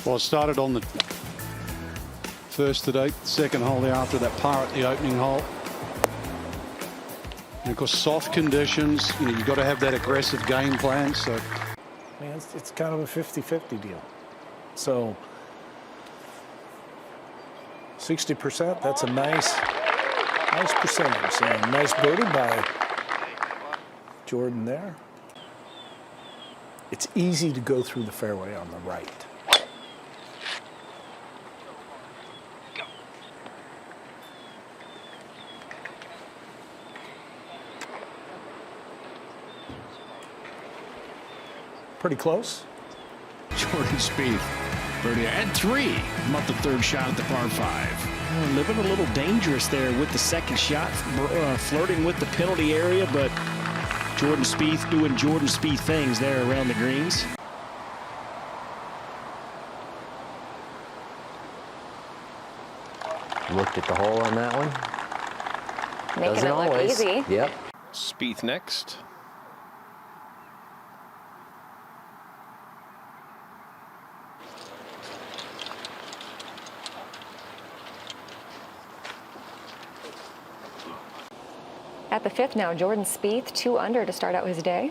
Well, it started on the first today, second hole there after that par at the opening hole. And of course, soft conditions, you've got to have that aggressive game plan. So, man, it's kind of a 50-50 deal. So 60%, that's a nice percentage. And nice birdie by Jordan there. It's easy to go through the fairway on the right. Pretty close. Jordan Spieth, birdie and 3. Up the third shot at the par 5. Living a little dangerous there with the second shot, flirting with the penalty area, but Jordan Spieth doing Jordan Spieth things there around the greens. Looked at the hole on that one. Making Doesn't it look always. easy. Yep. Spieth next. At the 5th now, Jordan Spieth, 2 under to start out his day.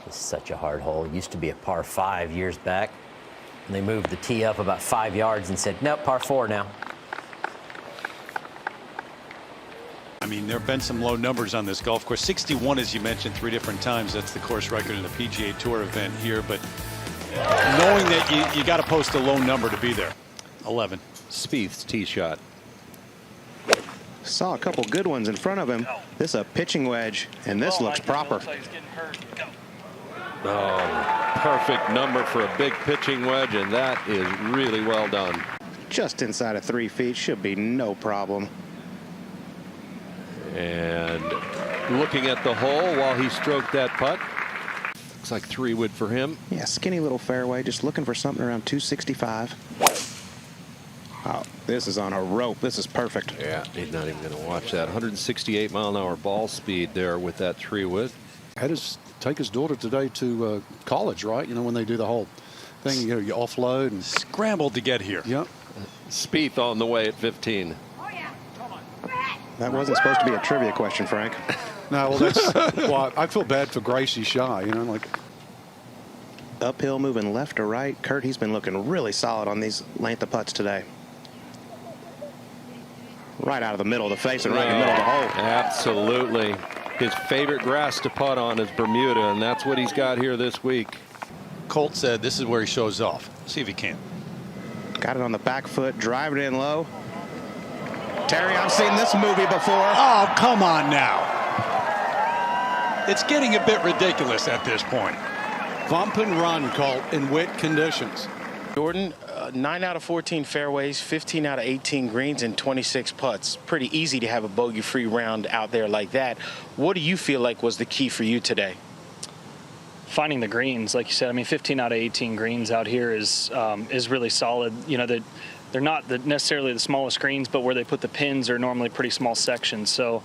It's such a hard hole. It used to be a par 5 years back. And they moved the tee up about 5 yards and said, nope, par 4 now. I mean, there have been some low numbers on this golf course. 61, as you mentioned, 3 different times. That's the course record in the PGA Tour event here. But knowing that you got to post a low number to be there. 11. Spieth's tee shot. Saw a couple good ones in front of him. This is a pitching wedge, and this looks proper. Oh, perfect number for a big pitching wedge, and that is really well done. Just inside of 3 feet, should be no problem. And looking at the hole while he stroked that putt. Looks like 3 wood for him. Yeah, skinny little fairway, just looking for something around 265. Oh, this is on a rope. This is perfect. Yeah, he's not even going to watch that. 168 mile an hour ball speed there with that 3 wood. Had to take his daughter today to college, right? When they do the whole thing, you offload and scrambled to get here. Yep. Spieth on the way at 15. That wasn't supposed to be a trivia question, Frank. No, well, that's well, I feel bad for Gracie Shy, like uphill moving left to right. Kurt, he's been looking really solid on these length of putts today. Right out of the middle of the face and right in the middle of the hole. Absolutely. His favorite grass to putt on is Bermuda, and that's what he's got here this week. Colt said this is where he shows off. See if he can. Got it on the back foot, driving it in low. Terry, I've seen this movie before. Oh, come on now. It's getting a bit ridiculous at this point. Bump and run, Colt, in wet conditions. Jordan, 9 out of 14 fairways, 15 out of 18 greens, and 26 putts. Pretty easy to have a bogey-free round out there like that. What do you feel like was the key for you today? Finding the greens, like you said. I mean, 15 out of 18 greens out here is really solid. They're not necessarily the smallest greens, but where they put the pins are normally pretty small sections. So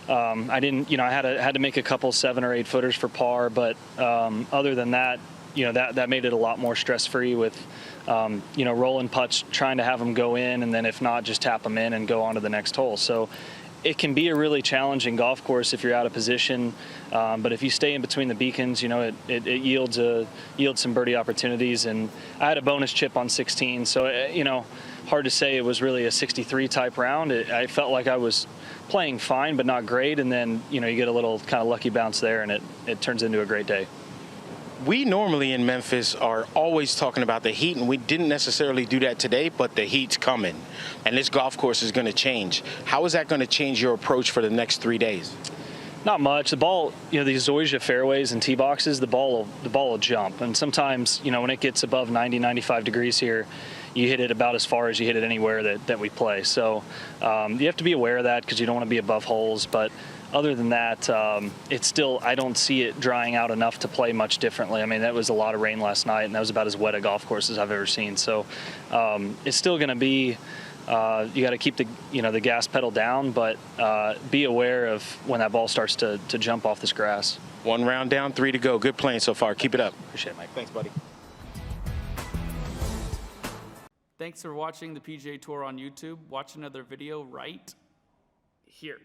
I didn't, I had to make a couple 7 or 8 footers for par, but other than that, that made it a lot more stress-free with, rolling putts, trying to have them go in, and then if not, just tap them in and go on to the next hole. So it can be a really challenging golf course if you're out of position, but if you stay in between the beacons, it yields some birdie opportunities. And I had a bonus chip on 16, so hard to say it was really a 63 type round. I felt like I was playing fine, but not great, and then you get a little kind of lucky bounce there, and it turns into a great day. We normally in Memphis are always talking about the heat, and we didn't necessarily do that today, but the heat's coming, and this golf course is going to change. How is that going to change your approach for the next 3 days? Not much. The ball, these Zoysia fairways and tee boxes, the ball will jump, and sometimes, when it gets above 90, 95 degrees here, you hit it about as far as you hit it anywhere that we play. So you have to be aware of that because you don't want to be above holes, but other than that, it's still, I don't see it drying out enough to play much differently. I mean, that was a lot of rain last night, and that was about as wet a golf course as I've ever seen. So it's still going to be, you got to keep the gas pedal down, but be aware of when that ball starts to jump off this grass. 1 round down, 3 to go. Good playing so far. Keep it up. Appreciate it, Mike. Thanks, buddy. Thanks for watching the PGA Tour on YouTube. Watch another video right here.